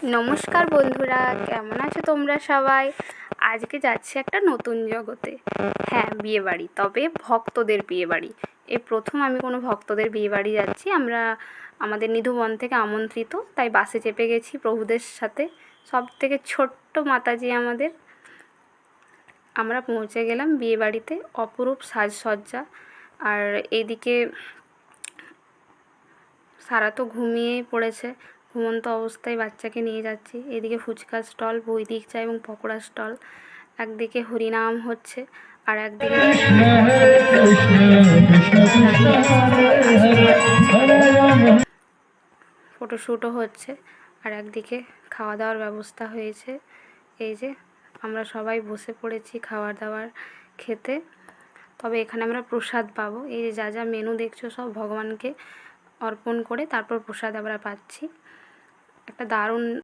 নমস্কার বন্ধুরা, কেমন আছো তোমরা সবাই? আজকে যাচ্ছি একটা নতুন জগতে। হ্যাঁ, বিয়েবাড়ি, তবে ভক্তদের বিয়েবাড়ি। এই প্রথম আমি কোনো ভক্তদের বিয়েবাড়ি যাচ্ছি। আমরা আমাদের নিধুবন থেকে আমন্ত্রিত, তাই বাসে চেপে গেছি প্রভুদের সাথে। সব থেকে ছোট্ট মাতাজি আমাদের। আমরা পৌঁছে গেলাম বিয়েবাড়িতে। অপরূপ সাজসজ্জা। আর এইদিকে সারা তো ঘুমিয়েই পড়েছে, ঘুমন্ত অবস্থায় বাচ্চাকে নিয়ে যাচ্ছি। এদিকে ফুচকা স্টল, বৈদিক চা এবং পকোড়া স্টল। একদিকে হরিনাম হচ্ছে, আর একদিকে ফটোশ্যুটও হচ্ছে, আর একদিকে খাওয়া দাওয়ার ব্যবস্থা হয়েছে। এই যে আমরা সবাই বসে পড়েছি খাবার দাবার খেতে। তবে এখানে আমরা প্রসাদ পাবো। এই যে যা যা মেনু দেখছো, সব ভগবানকে অর্পণ করে তারপর প্রসাদ আমরা পাচ্ছি। একটা দারুণ